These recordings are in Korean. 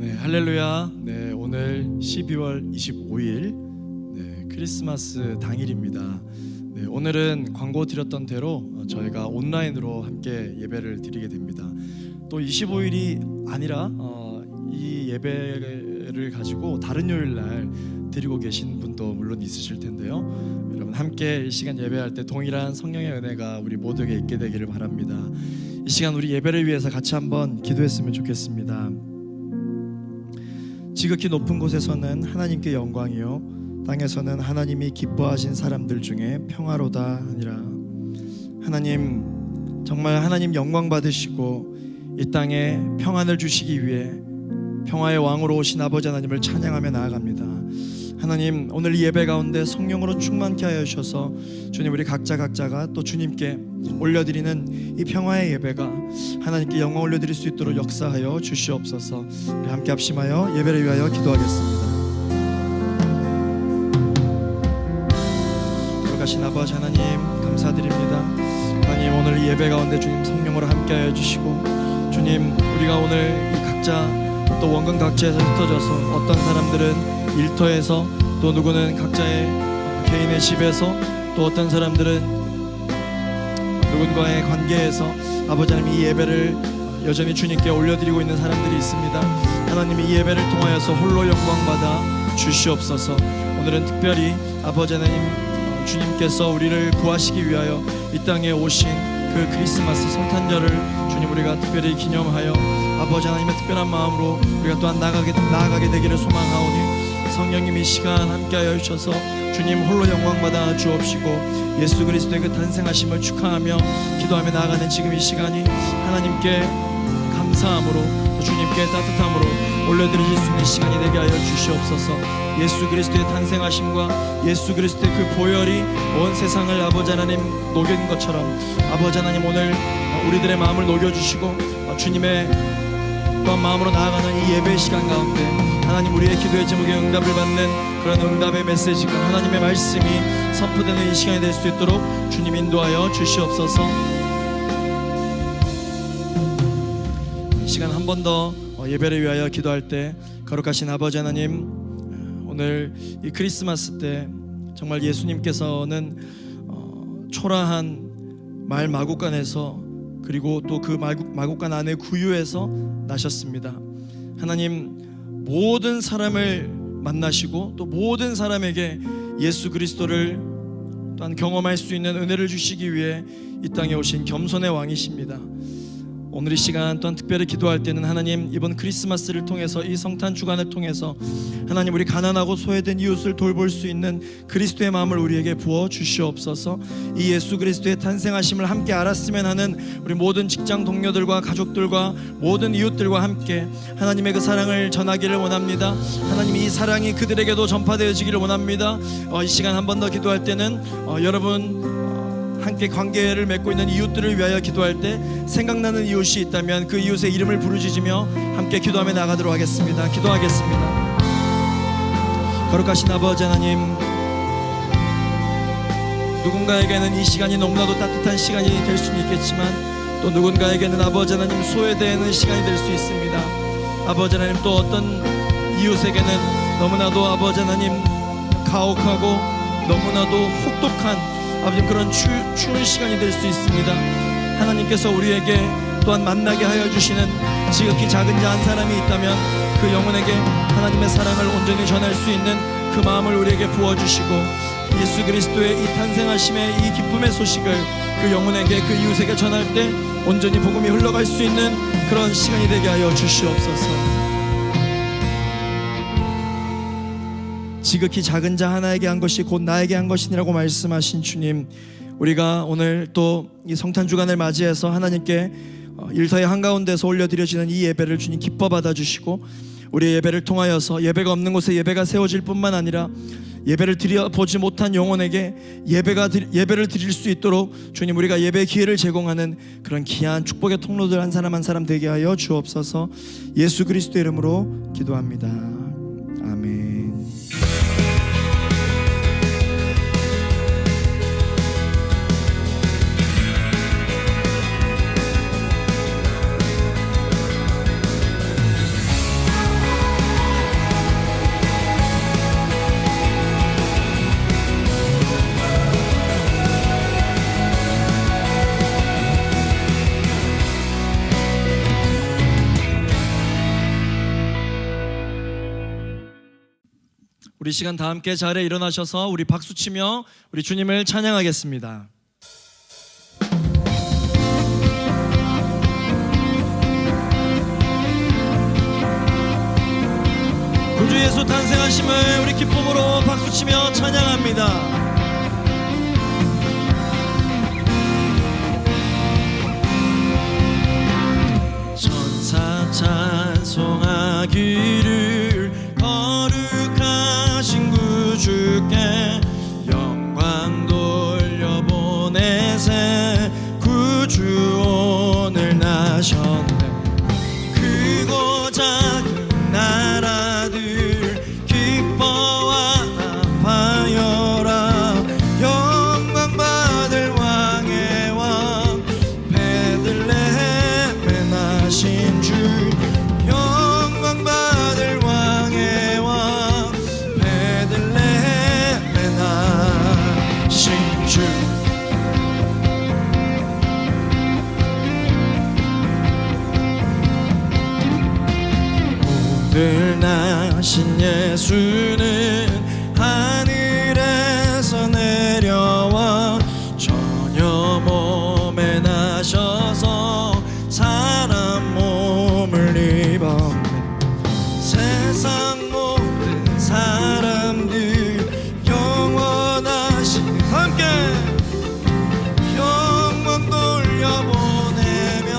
네, 할렐루야. 네, 오늘 12월 25일 크리스마스 당일입니다. 네, 오늘은 광고 드렸던 대로 저희가 온라인으로 함께 예배를 드리게 됩니다. 또 25일이 아니라 이 예배를 가지고 다른 요일 날 드리고 계신 분도 물론 있으실 텐데요. 여러분 함께 이 시간 예배할 때 동일한 성령의 은혜가 우리 모두에게 있게 되기를 바랍니다. 이 시간 우리 예배를 위해서 같이 한번 기도했으면 좋겠습니다. 지극히 높은 곳에서는 하나님께 영광이요, 땅에서는 하나님이 기뻐하신 사람들 중에 평화로다 하니라. 하나님, 정말 하나님 영광 받으시고 이 땅에 평안을 주시기 위해 평화의 왕으로 오신 아버지 하나님을 찬양하며 나아갑니다. 하나님, 오늘 이 예배 가운데 성령으로 충만케 하여 주셔서 주님, 우리 각자가 또 주님께 올려드리는 이 평화의 예배가 하나님께 영광 올려드릴 수 있도록 역사하여 주시옵소서. 우리 함께 합심하여 예배를 위하여 기도하겠습니다. 거룩하신 아버지 하나님, 감사드립니다. 하나님, 오늘 이 예배 가운데 주님 성령으로 함께하여 주시고, 주님, 우리가 오늘 이 각자 또 원근 각지에서 흩어져서 어떤 사람들은 일터에서, 또 누구는 각자의 개인의 집에서, 또 어떤 사람들은 누군가의 관계에서 아버지 하나님 이 예배를 여전히 주님께 올려드리고 있는 사람들이 있습니다. 하나님, 이 예배를 통하여서 홀로 영광받아 주시옵소서. 오늘은 특별히 아버지 하나님 주님께서 우리를 구하시기 위하여 이 땅에 오신 그 크리스마스 성탄절을 주님 우리가 특별히 기념하여 아버지 하나님의 특별한 마음으로 우리가 또한 나아가게 되기를 소망하오니, 성령님 이 시간 함께하여 주셔서 주님 홀로 영광받아 주옵시고, 예수 그리스도의 그 탄생하심을 축하하며 기도하며 나아가는 지금 이 시간이 하나님께 감사함으로 또 주님께 따뜻함으로 올려드리실 수 있는 시간이 되게 하여 주시옵소서. 예수 그리스도의 탄생하심과 예수 그리스도의 그 보혈이 온 세상을 아버지 하나님 녹인 것처럼 아버지 하나님 오늘 우리들의 마음을 녹여주시고 주님의 또한 마음으로 나아가는 이 예배 시간 가운데 하나님, 우리의 기도의 제목에 응답을 받는 그런 응답의 메시지가 하나님의 말씀이 선포되는 이 시간이 될 수 있도록 주님 인도하여 주시옵소서. 이 시간 한 번 더 예배를 위하여 기도할 때, 거룩하신 아버지 하나님, 오늘 이 크리스마스 때 정말 예수님께서는 초라한 말 마구간에서, 그리고 또 그 마구간 안에 구유에서 나셨습니다. 하나님, 모든 사람을 만나시고 또 모든 사람에게 예수 그리스도를 또한 경험할 수 있는 은혜를 주시기 위해 이 땅에 오신 겸손의 왕이십니다. 오늘 이 시간 또한 특별히 기도할 때는 하나님, 이번 크리스마스를 통해서 이 성탄 주간을 통해서 하나님, 우리 가난하고 소외된 이웃을 돌볼 수 있는 그리스도의 마음을 우리에게 부어 주시옵소서. 이 예수 그리스도의 탄생하심을 함께 알았으면 하는 우리 모든 직장 동료들과 가족들과 모든 이웃들과 함께 하나님의 그 사랑을 전하기를 원합니다. 하나님, 이 사랑이 그들에게도 전파되어지기를 원합니다. 이 시간 한 번 더 기도할 때는 여러분 함께 관계를 맺고 있는 이웃들을 위하여 기도할 때 생각나는 이웃이 있다면 그 이웃의 이름을 부르짖으며 함께 기도하며 나가도록 하겠습니다. 기도하겠습니다. 거룩하신 아버지 하나님, 누군가에게는 이 시간이 너무나도 따뜻한 시간이 될 수는 있겠지만 또 누군가에게는 아버지 하나님 소외되는 시간이 될 수 있습니다. 아버지 하나님, 또 어떤 이웃에게는 너무나도 아버지 하나님 가혹하고 너무나도 혹독한 아버지 그런 추운 시간이 될 수 있습니다. 하나님께서 우리에게 또한 만나게 하여 주시는 지극히 작은 자 한 사람이 있다면 그 영혼에게 하나님의 사랑을 온전히 전할 수 있는 그 마음을 우리에게 부어주시고, 예수 그리스도의 이 탄생하심의 이 기쁨의 소식을 그 영혼에게, 그 이웃에게 전할 때 온전히 복음이 흘러갈 수 있는 그런 시간이 되게 하여 주시옵소서. 지극히 작은 자 하나에게 한 것이 곧 나에게 한 것이니라고 말씀하신 주님, 우리가 오늘 또 이 성탄 주간을 맞이해서 하나님께 일터의 한가운데서 올려드려지는 이 예배를 주님 기뻐 받아주시고, 우리의 예배를 통하여서 예배가 없는 곳에 예배가 세워질 뿐만 아니라 예배를 드려보지 못한 영혼에게 예배를 드릴 수 있도록 주님, 우리가 예배의 기회를 제공하는 그런 귀한 축복의 통로들 한 사람 한 사람 되게 하여 주옵소서. 예수 그리스도 이름으로 기도합니다. 아멘. 우리 시간 다 함께 자리에 일어나셔서 우리 박수치며 우리 주님을 찬양하겠습니다. 구주 예수 탄생하심을 우리 기쁨으로 박수치며 찬양합니다. 천사 찬송하기를 거룩하신 구주께 영광 돌려보내세. 구주 오늘 나셨네. 크고 작은 나라들 기뻐와 아파여라. 영광 받을 왕의 왕 베들레헴에 나신 주. 영광 받을 왕의 왕 베들레헴에 나신 주. 오늘 나신 예수는 하늘에서 내려와 처녀 몸에 나셔서 사람 몸을 입었네. 세상 모든 사람들 영원하신 함께 영광 돌려보내며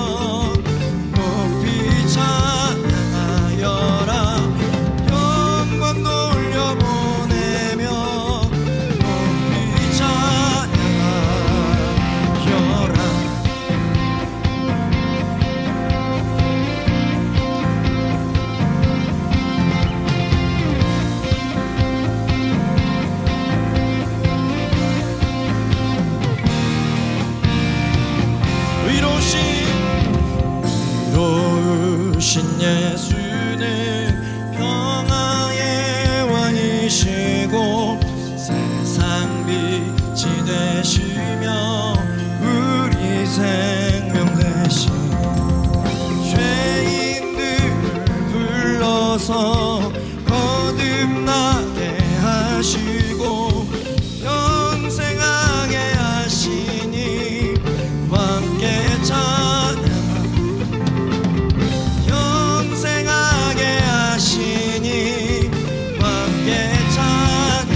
높이 찬양하여라. 영광 돌려보내며 높이 찬양하여라. 의로우신 예수는 평화의 왕이시고 세상 빛이 되시며 우리 생명 되신 죄인들을 불러서 거듭나게 하시고 영생하게 하시니 함께 찬양하라. 영생하게 하시니 함께 찬양하여라.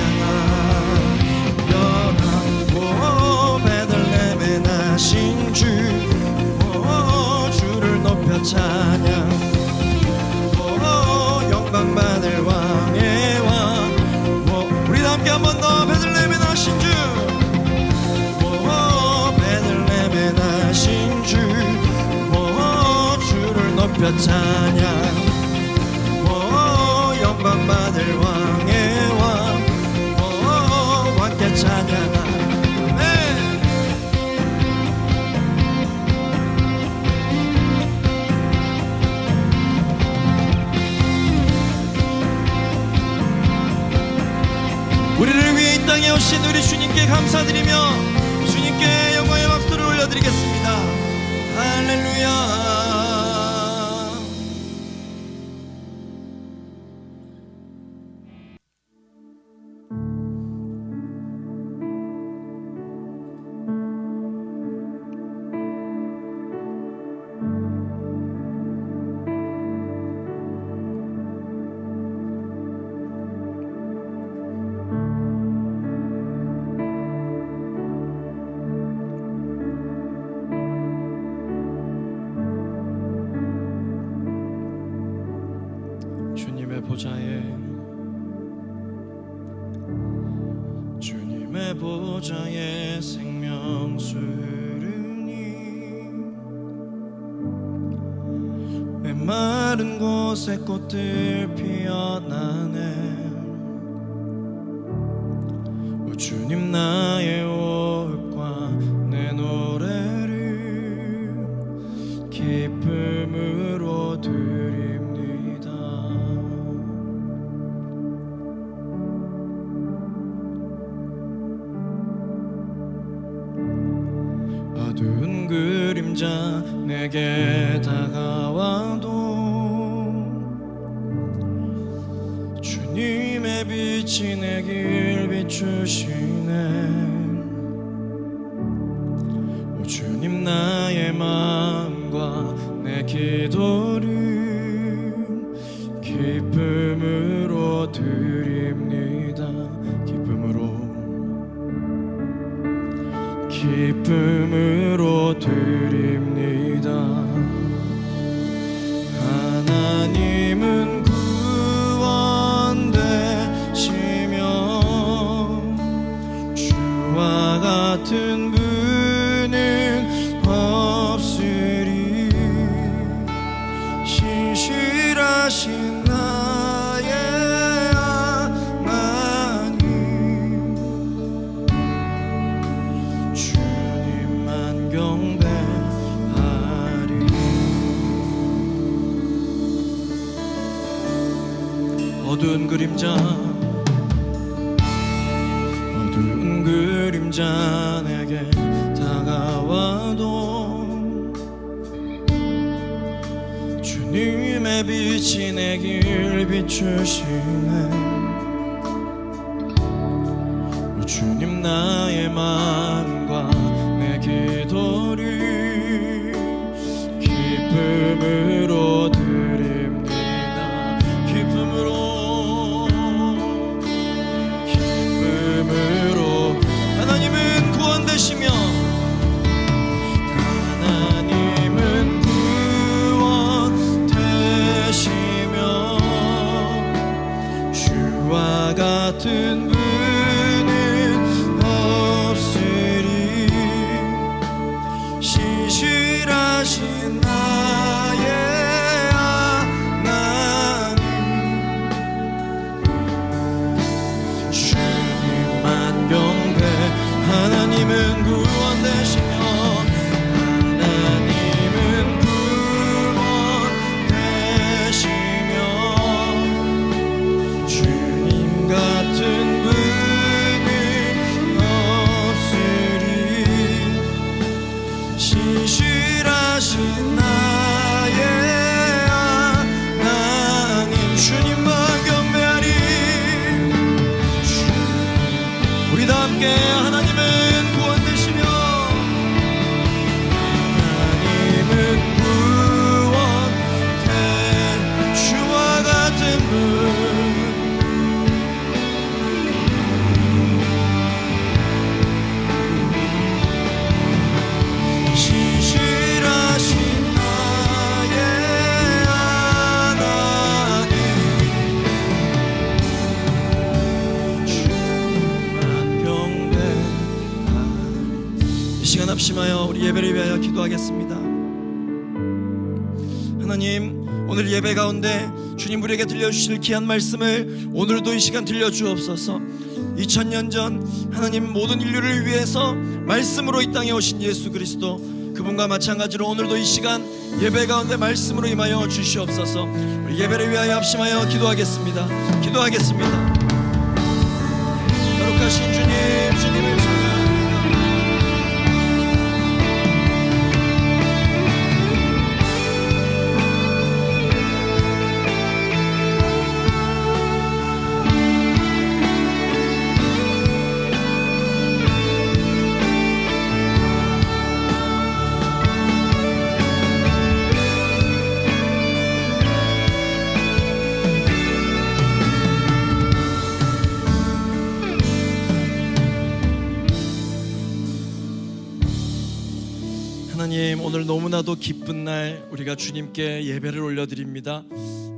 오 베들레헴에 나신 주. 오 주를 높여 찬양. 오 영광 받을 왕의 왕. 오 우리 다 함께 한 번 더 베들레헴에 나신 주. 오 베들레헴에 나신 주. 오 주를 높여 찬양. 오 영광 받을 왕의 왕. 오 함께 찬양하. 우리를 위해 이 땅에 오신 우리 주님께 감사드리며 주님께 영광의 박수를 올려드리겠습니다. 할렐루야. 주님의 보좌에 생명수르니 메마른 곳에 꽃들 피어나네. 오 주님 나의 호흡과 내 노래를 기쁨으로 드립니다. 어두운 그림자 내게 다가와도 주님의 빛이 빛이 내 길 비추시네. 오 주님 나의 마음과 내 기도를 기쁨으로 드립니다. 기쁨으로 드립니다. 하나님은 구원 되시며 주와 같은 분은 없으리. 신실하신 나의 하나님 주님만 경배하리. 어두운 그림자 내게 다가와도 주님의 빛이 내 길 비추시네. 오 주님 나의 마음과 내 기도를 기쁨으로 드립니다. 기쁨으로 하나님은 구원 되시며 하나님은 구원 되시며 주와 같은 분은 없으리. 신실하신 나의 하나님 주님만 경배. 하나님은 구원 되시며 하나님은 구원 되시며 주님 같은 분은 없으리. 신실하신 나의 하나님 주님만 경배하리. 우리 다 함께 하나님은 구원 되시며 하나님은 구원 된 주와 같은 분 신실하신 나의 하나님 주님만 경배하리. 이 시간 합심하여 우리 예배를 위하여 기도하겠습니다. 하나님, 오늘 예배 가운데 주님 우리에게 들려주실 귀한 말씀을 오늘도 이 시간 들려주옵소서. 2000년 전 하나님 모든 인류를 위해서 말씀으로 이 땅에 오신 예수 그리스도, 그분과 마찬가지로 오늘도 이 시간 예배 가운데 말씀으로 임하여 주시옵소서. 우리 예배를 위하여 합심하여 기도하겠습니다. 거룩하신 주님을 찬양합니다. 하나님, 오늘 너무나도 기쁜 날 우리가 주님께 예배를 올려드립니다.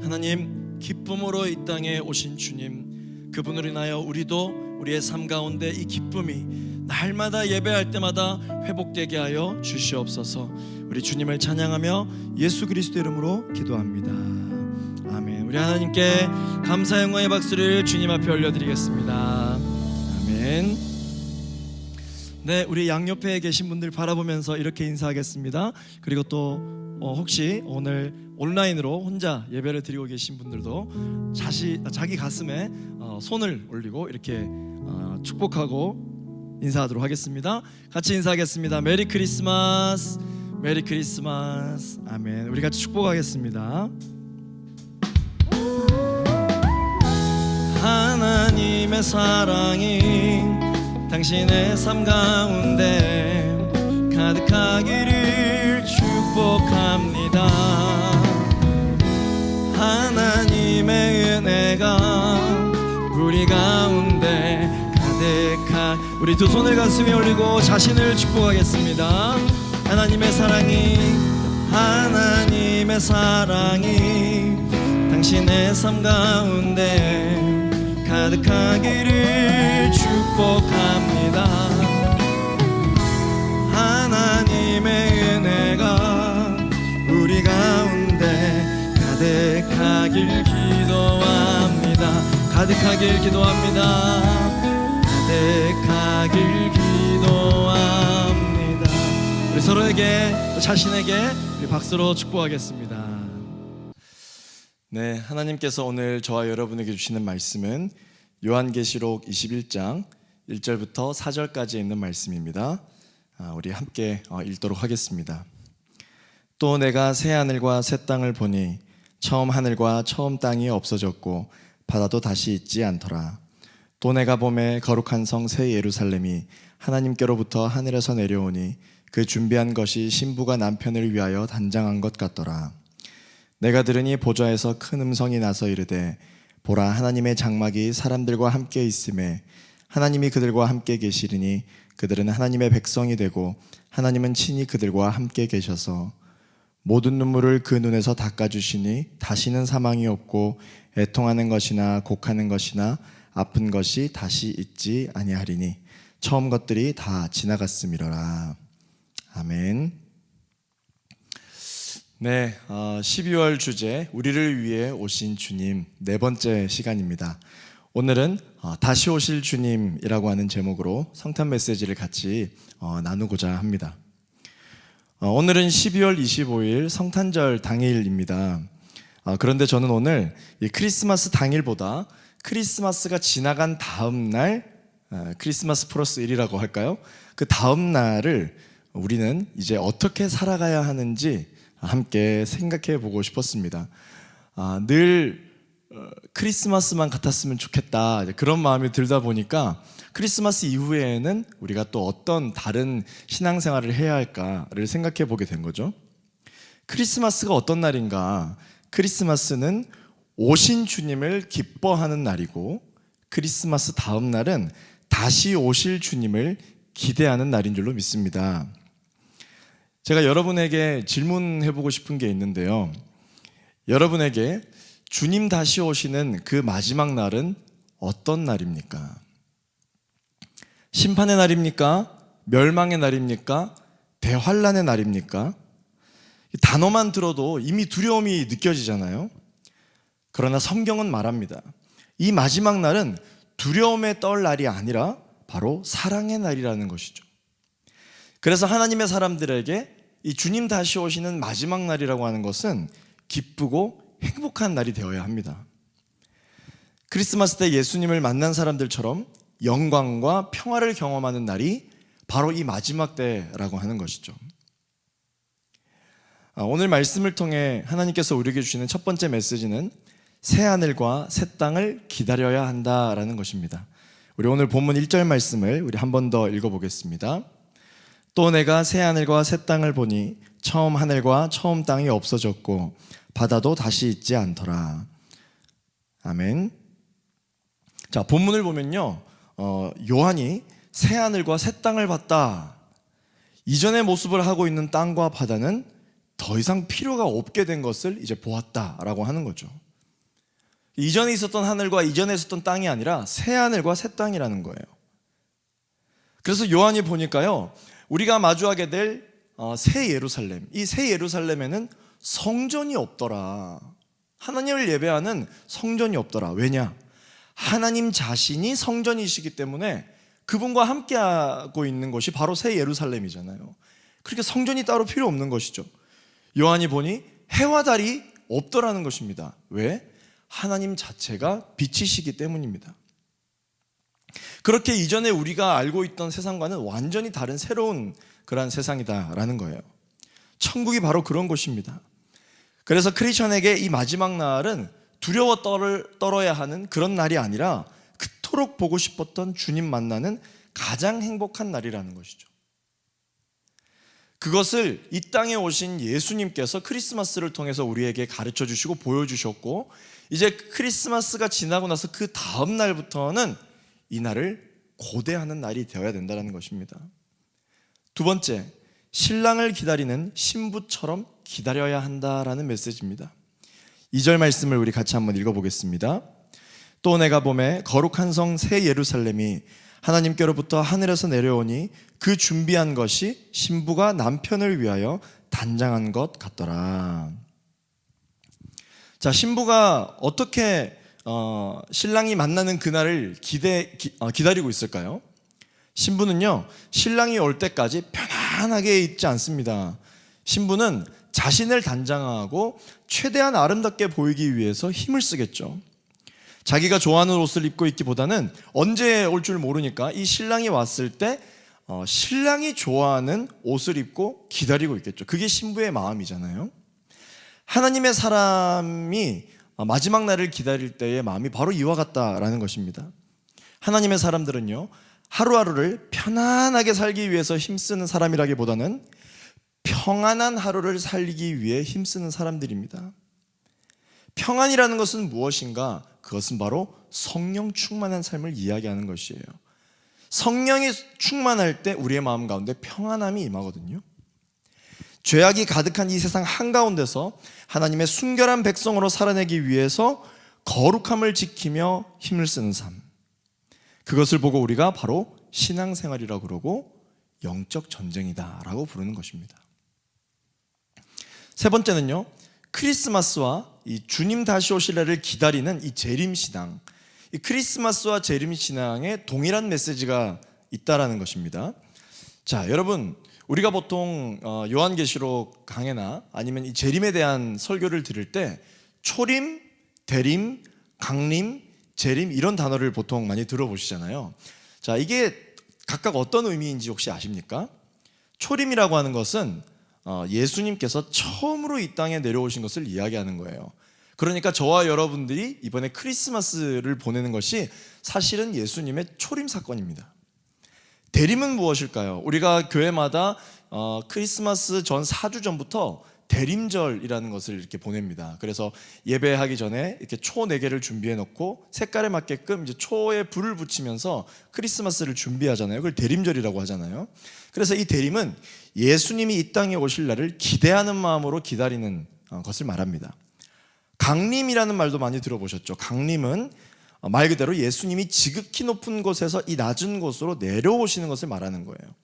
하나님, 기쁨으로 이 땅에 오신 주님, 그분으로 인하여 우리도 우리의 삶 가운데 이 기쁨이 날마다 예배할 때마다 회복되게 하여 주시옵소서. 우리 주님을 찬양하며 예수 그리스도 이름으로 기도합니다. 아멘. 우리 하나님께 감사 영광의 박수를 주님 앞에 올려드리겠습니다. 아멘. 네, 우리 양옆에 계신 분들 바라보면서 이렇게 인사하겠습니다. 그리고 또 혹시 오늘 온라인으로 혼자 예배를 드리고 계신 분들도 자기 가슴에 손을 올리고 이렇게 축복하고 인사하도록 하겠습니다. 같이 인사하겠습니다. 메리 크리스마스, 메리 크리스마스. 아멘. 우리 같이 축복하겠습니다. 하나님 하나님의 사랑이 당신의 삶 가운데 가득하기를 축복합니다. 하나님의 은혜가 우리 가운데 우리 두 손을 가슴에 올리고 자신을 축복하겠습니다. 하나님의 사랑이 당신의 삶 가운데 가득하기를 축복합니다. 하나님의 은혜가 우리 가운데 가득하길 기도합니다. 가득하길 기도합니다. 가득하길 기도합니다. 우리 서로에게 또 자신에게 우리 박수로 축복하겠습니다. 네, 하나님께서 오늘 저와 여러분에게 주시는 말씀은 요한계시록 21장 1절부터 4절까지 있는 말씀입니다. 우리 함께 읽도록 하겠습니다. 또 내가 새 하늘과 새 땅을 보니 처음 하늘과 처음 땅이 없어졌고 바다도 다시 있지 않더라. 또 내가 보매 거룩한 성 새 예루살렘이 하나님께로부터 하늘에서 내려오니 그 준비한 것이 신부가 남편을 위하여 단장한 것 같더라. 내가 들으니 보좌에서 큰 음성이 나서 이르되 보라, 하나님의 장막이 사람들과 함께 있음에 하나님이 그들과 함께 계시리니 그들은 하나님의 백성이 되고 하나님은 친히 그들과 함께 계셔서 모든 눈물을 그 눈에서 닦아주시니 다시는 사망이 없고 애통하는 것이나 곡하는 것이나 아픈 것이 다시 있지 아니하리니 처음 것들이 다 지나갔음이로라. 아멘. 네, 12월 주제 우리를 위해 오신 주님 네 번째 시간입니다. 오늘은 다시 오실 주님이라고 하는 제목으로 성탄 메시지를 같이 나누고자 합니다. 오늘은 12월 25일 성탄절 당일입니다. 그런데 저는 오늘 이 크리스마스 당일보다 크리스마스가 지나간 다음 날, 크리스마스 플러스 1이라고 할까요? 그 다음 날을 우리는 이제 어떻게 살아가야 하는지 함께 생각해 보고 싶었습니다. 늘 크리스마스만 같았으면 좋겠다, 그런 마음이 들다 보니까 크리스마스 이후에는 우리가 또 어떤 다른 신앙생활을 해야 할까를 생각해 보게 된 거죠. 크리스마스가 어떤 날인가? 크리스마스는 오신 주님을 기뻐하는 날이고 크리스마스 다음 날은 다시 오실 주님을 기대하는 날인 줄로 믿습니다. 제가 여러분에게 질문해보고 싶은 게 있는데요. 여러분에게 주님 다시 오시는 그 마지막 날은 어떤 날입니까? 심판의 날입니까? 멸망의 날입니까? 대환란의 날입니까? 단어만 들어도 이미 두려움이 느껴지잖아요. 그러나 성경은 말합니다. 이 마지막 날은 두려움에 떨 날이 아니라 바로 사랑의 날이라는 것이죠. 그래서 하나님의 사람들에게 이 주님 다시 오시는 마지막 날이라고 하는 것은 기쁘고 행복한 날이 되어야 합니다. 크리스마스 때 예수님을 만난 사람들처럼 영광과 평화를 경험하는 날이 바로 이 마지막 때라고 하는 것이죠. 오늘 말씀을 통해 하나님께서 우리에게 주시는 첫 번째 메시지는 새 하늘과 새 땅을 기다려야 한다라는 것입니다. 우리 오늘 본문 1절 말씀을 우리 한 번 더 읽어보겠습니다. 또 내가 새 하늘과 새 땅을 보니 처음 하늘과 처음 땅이 없어졌고 바다도 다시 있지 않더라. 아멘. 자, 본문을 보면요, 요한이 새 하늘과 새 땅을 봤다. 이전의 모습을 하고 있는 땅과 바다는 더 이상 필요가 없게 된 것을 이제 보았다라고 하는 거죠. 이전에 있었던 하늘과 이전에 있었던 땅이 아니라 새 하늘과 새 땅이라는 거예요. 그래서 요한이 보니까요, 우리가 마주하게 될 새 예루살렘, 이 새 예루살렘에는 성전이 없더라. 하나님을 예배하는 성전이 없더라. 왜냐? 하나님 자신이 성전이시기 때문에 그분과 함께하고 있는 것이 바로 새 예루살렘이잖아요. 그러니까 성전이 따로 필요 없는 것이죠. 요한이 보니 해와 달이 없더라는 것입니다. 왜? 하나님 자체가 빛이시기 때문입니다. 그렇게 이전에 우리가 알고 있던 세상과는 완전히 다른 새로운 그런 세상이다라는 거예요. 천국이 바로 그런 곳입니다. 그래서 크리스천에게 이 마지막 날은 두려워 떨어야 하는 그런 날이 아니라 그토록 그토록 보고 싶었던 주님 만나는 가장 행복한 날이라는 것이죠. 그것을 이 땅에 오신 예수님께서 크리스마스를 통해서 우리에게 가르쳐 주시고 보여주셨고, 이제 크리스마스가 지나고 나서 그 다음 날부터는 이 날을 고대하는 날이 되어야 된다는 것입니다. 두 번째, 신랑을 기다리는 신부처럼 기다려야 한다라는 메시지입니다. 2절 말씀을 우리 같이 한번 읽어보겠습니다. 또 내가 보매 거룩한 성 새 예루살렘이 하나님께로부터 하늘에서 내려오니 그 준비한 것이 신부가 남편을 위하여 단장한 것 같더라. 자, 신부가 어떻게 신랑이 만나는 그날을 기다리고 있을까요? 신부는요, 신랑이 올 때까지 편안하게 있지 않습니다. 신부는 자신을 단장하고 최대한 아름답게 보이기 위해서 힘을 쓰겠죠. 자기가 좋아하는 옷을 입고 있기보다는 언제 올 줄 모르니까 이 신랑이 왔을 때 신랑이 좋아하는 옷을 입고 기다리고 있겠죠. 그게 신부의 마음이잖아요. 하나님의 사람이 마지막 날을 기다릴 때의 마음이 바로 이와 같다라는 것입니다. 하나님의 사람들은요, 하루하루를 편안하게 살기 위해서 힘쓰는 사람이라기보다는 평안한 하루를 살기 위해 힘쓰는 사람들입니다. 평안이라는 것은 무엇인가? 그것은 바로 성령 충만한 삶을 이야기하는 것이에요. 성령이 충만할 때 우리의 마음 가운데 평안함이 임하거든요. 죄악이 가득한 이 세상 한가운데서 하나님의 순결한 백성으로 살아내기 위해서 거룩함을 지키며 힘을 쓰는 삶, 그것을 보고 우리가 바로 신앙생활이라고 그러고 영적 전쟁이다라고 부르는 것입니다. 세 번째는요, 크리스마스와 이 주님 다시 오실 날을 기다리는 이 재림신앙, 이 크리스마스와 재림신앙에 동일한 메시지가 있다라는 것입니다. 자, 여러분, 우리가 보통 요한계시록 강해나 아니면 이 재림에 대한 설교를 들을 때 초림, 대림, 강림, 재림 이런 단어를 보통 많이 들어보시잖아요. 자, 이게 각각 어떤 의미인지 혹시 아십니까? 초림이라고 하는 것은 예수님께서 처음으로 이 땅에 내려오신 것을 이야기하는 거예요. 그러니까 저와 여러분들이 이번에 크리스마스를 보내는 것이 사실은 예수님의 초림 사건입니다. 대림은 무엇일까요? 우리가 교회마다 크리스마스 전 4주 전부터 대림절이라는 것을 이렇게 보냅니다. 그래서 예배하기 전에 이렇게 초 4개를 준비해 놓고 색깔에 맞게끔 이제 초에 불을 붙이면서 크리스마스를 준비하잖아요. 그걸 대림절이라고 하잖아요. 그래서 이 대림은 예수님이 이 땅에 오실 날을 기대하는 마음으로 기다리는 것을 말합니다. 강림이라는 말도 많이 들어보셨죠? 강림은 말 그대로 예수님이 지극히 높은 곳에서 이 낮은 곳으로 내려오시는 것을 말하는 거예요.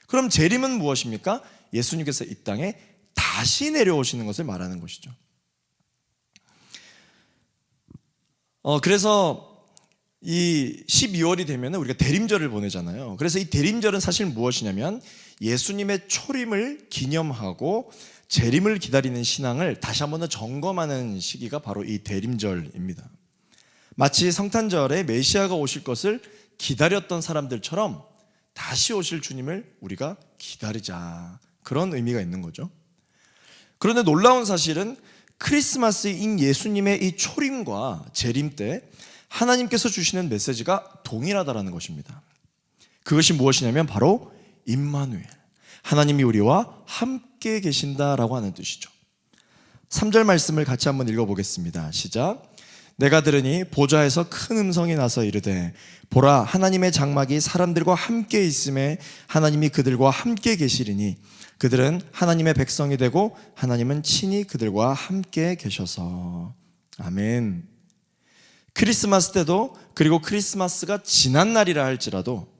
그럼 재림은 무엇입니까? 예수님께서 이 땅에 다시 내려오시는 것을 말하는 것이죠. 그래서 이 12월이 되면 우리가 대림절을 보내잖아요. 그래서 이 대림절은 사실 무엇이냐면 예수님의 초림을 기념하고 재림을 기다리는 신앙을 다시 한번 더 점검하는 시기가 바로 이 대림절입니다. 마치 성탄절에 메시아가 오실 것을 기다렸던 사람들처럼 다시 오실 주님을 우리가 기다리자, 그런 의미가 있는 거죠. 그런데 놀라운 사실은 크리스마스인 예수님의 이 초림과 재림 때 하나님께서 주시는 메시지가 동일하다는 것입니다. 그것이 무엇이냐면 바로 임마누엘, 하나님이 우리와 함께 계신다라고 하는 뜻이죠. 3절 말씀을 같이 한번 읽어보겠습니다. 시작. 내가 들으니 보좌에서 큰 음성이 나서 이르되 보라, 하나님의 장막이 사람들과 함께 있음에 하나님이 그들과 함께 계시리니 그들은 하나님의 백성이 되고 하나님은 친히 그들과 함께 계셔서. 아멘. 크리스마스 때도, 그리고 크리스마스가 지난 날이라 할지라도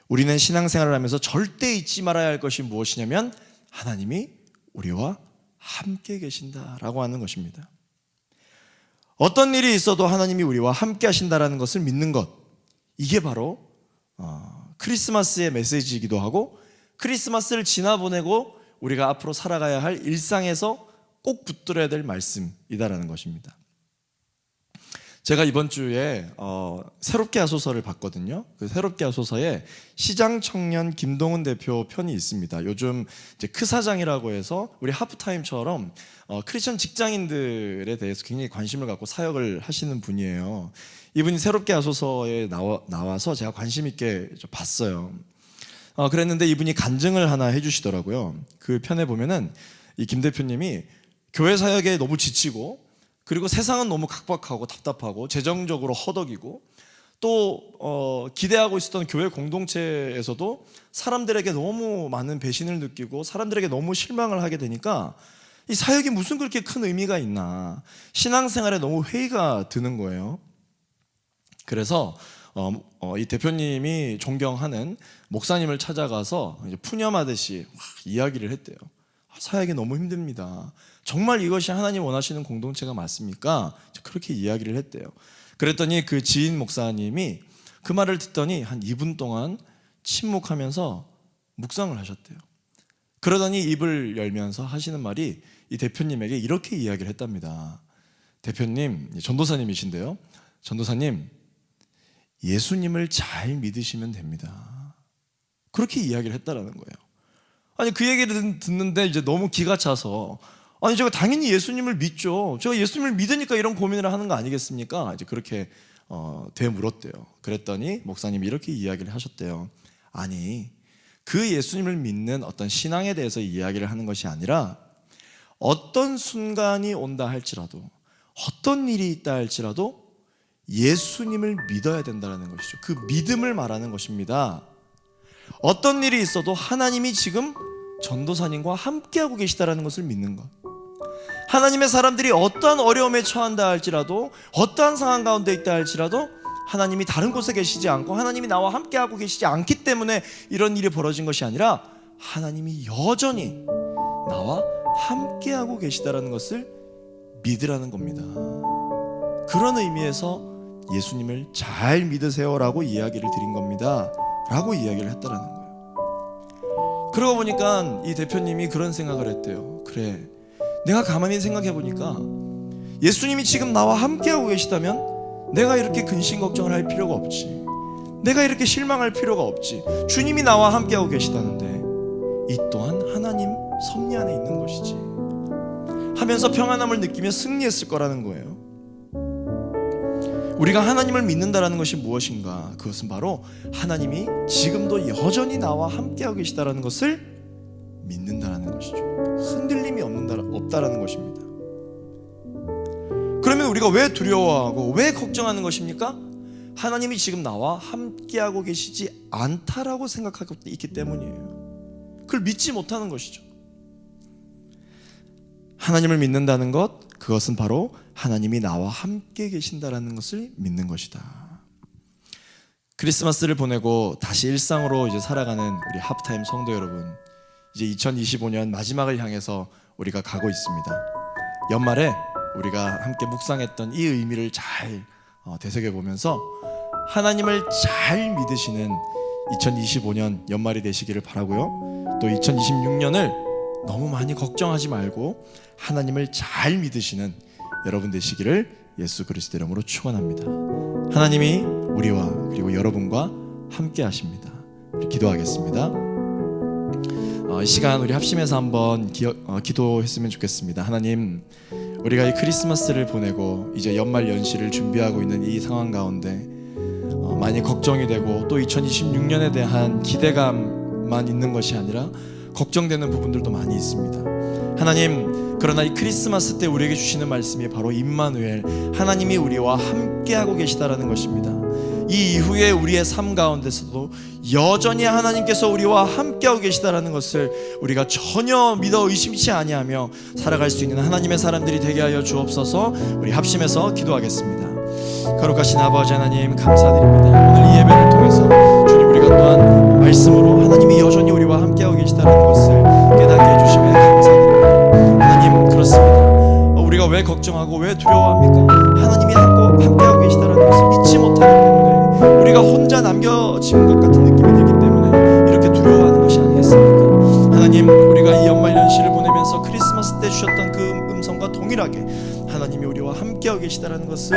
우리는 신앙생활을 하면서 절대 잊지 말아야 할 것이 무엇이냐면 하나님이 우리와 함께 계신다라고 하는 것입니다. 어떤 일이 있어도 하나님이 우리와 함께 하신다라는 것을 믿는 것, 이게 바로 크리스마스의 메시지이기도 하고 크리스마스를 지나보내고 우리가 앞으로 살아가야 할 일상에서 꼭 붙들어야 될 말씀이다라는 것입니다. 제가 이번 주에 새롭게 하소서를 봤거든요. 그 새롭게 하소서에 시장 청년 김동훈 대표 편이 있습니다. 요즘 이제 크사장이라고 해서 우리 하프타임처럼 크리스천 직장인들에 대해서 굉장히 관심을 갖고 사역을 하시는 분이에요. 이분이 새롭게 하소서에 나와서 제가 관심 있게 봤어요. 그랬는데 이분이 간증을 하나 해주시더라고요. 그 편에 보면은 이 김 대표님이 교회 사역에 너무 지치고, 그리고 세상은 너무 각박하고 답답하고 재정적으로 허덕이고, 또 기대하고 있었던 교회 공동체에서도 사람들에게 너무 많은 배신을 느끼고 사람들에게 너무 실망을 하게 되니까 이 사역이 무슨 그렇게 큰 의미가 있나, 신앙생활에 너무 회의가 드는 거예요. 그래서 이 대표님이 존경하는 목사님을 찾아가서 이제 푸념하듯이 막 이야기를 했대요. 사역이 너무 힘듭니다. 정말 이것이 하나님 원하시는 공동체가 맞습니까? 그렇게 이야기를 했대요. 그랬더니 그 지인 목사님이 그 말을 듣더니 한 2분 동안 침묵하면서 묵상을 하셨대요. 그러더니 입을 열면서 하시는 말이 이 대표님에게 이렇게 이야기를 했답니다. 대표님, 전도사님이신데요. 전도사님, 예수님을 잘 믿으시면 됩니다. 그렇게 이야기를 했다라는 거예요. 아니, 그 얘기를 듣는데 이제 너무 기가 차서, 아니 제가 당연히 예수님을 믿죠. 제가 예수님을 믿으니까 이런 고민을 하는 거 아니겠습니까? 이제 그렇게 되물었대요. 그랬더니 목사님이 이렇게 이야기를 하셨대요. 아니, 그 예수님을 믿는 어떤 신앙에 대해서 이야기를 하는 것이 아니라 어떤 순간이 온다 할지라도, 어떤 일이 있다 할지라도 예수님을 믿어야 된다는 것이죠. 그 믿음을 말하는 것입니다. 어떤 일이 있어도 하나님이 지금 전도사님과 함께하고 계시다는 것을 믿는 것. 하나님의 사람들이 어떠한 어려움에 처한다 할지라도, 어떠한 상황 가운데 있다 할지라도 하나님이 다른 곳에 계시지 않고 하나님이 나와 함께하고 계시지 않기 때문에 이런 일이 벌어진 것이 아니라 하나님이 여전히 나와 함께하고 계시다는 것을 믿으라는 겁니다. 그런 의미에서 예수님을 잘 믿으세요라고 이야기를 드린 겁니다 라고 이야기를 했다라는 거예요. 그러고 보니까 이 대표님이 그런 생각을 했대요. 그래, 내가 가만히 생각해 보니까 예수님이 지금 나와 함께하고 계시다면 내가 이렇게 근심 걱정을 할 필요가 없지, 내가 이렇게 실망할 필요가 없지. 주님이 나와 함께하고 계시다는데 이 또한 하나님 섭리 안에 있는 것이지 하면서 평안함을 느끼며 승리했을 거라는 거예요. 우리가 하나님을 믿는다라는 것이 무엇인가? 그것은 바로 하나님이 지금도 여전히 나와 함께하고 계시다라는 것을 믿는다라는 것이죠. 흔들림이 없다라는 것입니다. 그러면 우리가 왜 두려워하고 왜 걱정하는 것입니까? 하나님이 지금 나와 함께하고 계시지 않다라고 생각하고 있기 때문이에요. 그걸 믿지 못하는 것이죠. 하나님을 믿는다는 것, 그것은 바로 하나님이 나와 함께 계신다라는 것을 믿는 것이다. 크리스마스를 보내고 다시 일상으로 이제 살아가는 우리 하프타임 성도 여러분, 이제 2025년 마지막을 향해서 우리가 가고 있습니다. 연말에 우리가 함께 묵상했던 이 의미를 잘 되새겨보면서 하나님을 잘 믿으시는 2025년 연말이 되시기를 바라고요. 또 2026년을 너무 많이 걱정하지 말고 하나님을 잘 믿으시는 여러분 되시기를 예수 그리스도 이름으로 축원합니다. 하나님이 우리와 그리고 여러분과 함께 하십니다. 우리 기도하겠습니다. 이 시간 우리 합심해서 한번 기도했으면 좋겠습니다. 하나님, 우리가 이 크리스마스를 보내고 이제 연말 연시를 준비하고 있는 이 상황 가운데 많이 걱정이 되고 또 2026년에 대한 기대감만 있는 것이 아니라 걱정되는 부분들도 많이 있습니다. 하나님, 그러나 이 크리스마스 때 우리에게 주시는 말씀이 바로 임마누엘, 하나님이 우리와 함께하고 계시다라는 것입니다. 이 이후에 우리의 삶 가운데서도 여전히 하나님께서 우리와 함께하고 계시다라는 것을 우리가 전혀 믿어 의심치 아니하며 살아갈 수 있는 하나님의 사람들이 되게 하여 주옵소서. 우리 합심해서 기도하겠습니다. 거룩하신 아버지 하나님, 감사드립니다. 오늘 이 예배를 통해서 주님, 우리가 또한 말씀으로 하나님이 여전히 우리와 함께하고 계시다는 것을 깨닫게 해주시면 감사드립니다. 하나님, 그렇습니다. 우리가 왜 걱정하고 왜 두려워합니까? 하나님이 함께하고 계시다는 것을 믿지 못하기 때문에, 우리가 혼자 남겨진 것 같은 느낌이 들기 때문에 이렇게 두려워하는 것이 아니겠습니까? 하나님, 우리가 이 연말 연시를 보내면서 크리스마스 때 주셨던 그 음성과 동일하게 하나님이 우리와 함께하고 계시다라는 것을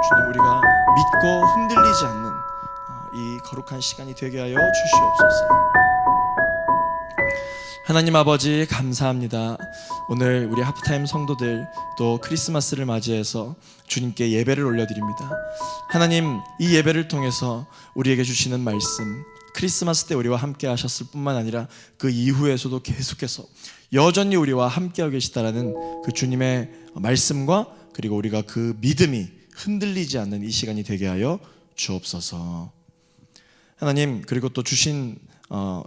주님 우리가 믿고 흔들리지 않는 이 거룩한 시간이 되게 하여 주시옵소서. 하나님 아버지 감사합니다. 오늘 우리 하프타임 성도들 또 크리스마스를 맞이해서 주님께 예배를 올려드립니다. 하나님, 이 예배를 통해서 우리에게 주시는 말씀, 크리스마스 때 우리와 함께 하셨을 뿐만 아니라 그 이후에서도 계속해서 여전히 우리와 함께하고 계시다라는 그 주님의 말씀과 그리고 우리가 그 믿음이 흔들리지 않는 이 시간이 되게 하여 주옵소서. 하나님, 그리고 또 주신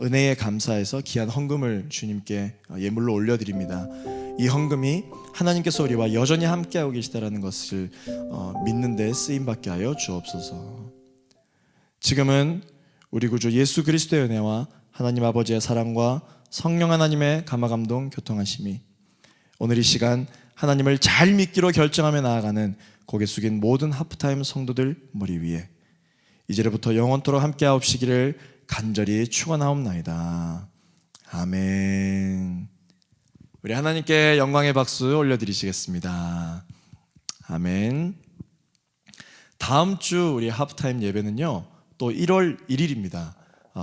은혜에 감사해서 귀한 헌금을 주님께 예물로 올려드립니다. 이 헌금이 하나님께서 우리와 여전히 함께하고 계시다라는 것을 믿는 데 쓰임받게 하여 주옵소서. 지금은 우리 구주 예수 그리스도의 은혜와 하나님 아버지의 사랑과 성령 하나님의 감화감동 교통하심이 오늘 이 시간 하나님을 잘 믿기로 결정하며 나아가는 고개 숙인 모든 하프타임 성도들 머리 위에 이제부터 영원토록 함께하옵시기를 간절히 축원하옵나이다. 아멘. 우리 하나님께 영광의 박수 올려드리시겠습니다. 아멘. 다음 주 우리 하프타임 예배는요 또 1월 1일입니다.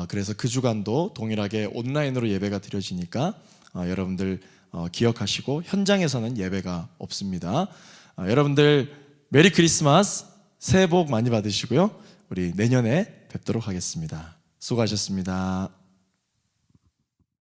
그래서 그 주간도 동일하게 온라인으로 예배가 드려지니까 여러분들 기억하시고 현장에서는 예배가 없습니다. 여러분들 메리 크리스마스, 새해 복 많이 받으시고요. 우리 내년에 뵙도록 하겠습니다. 수고하셨습니다.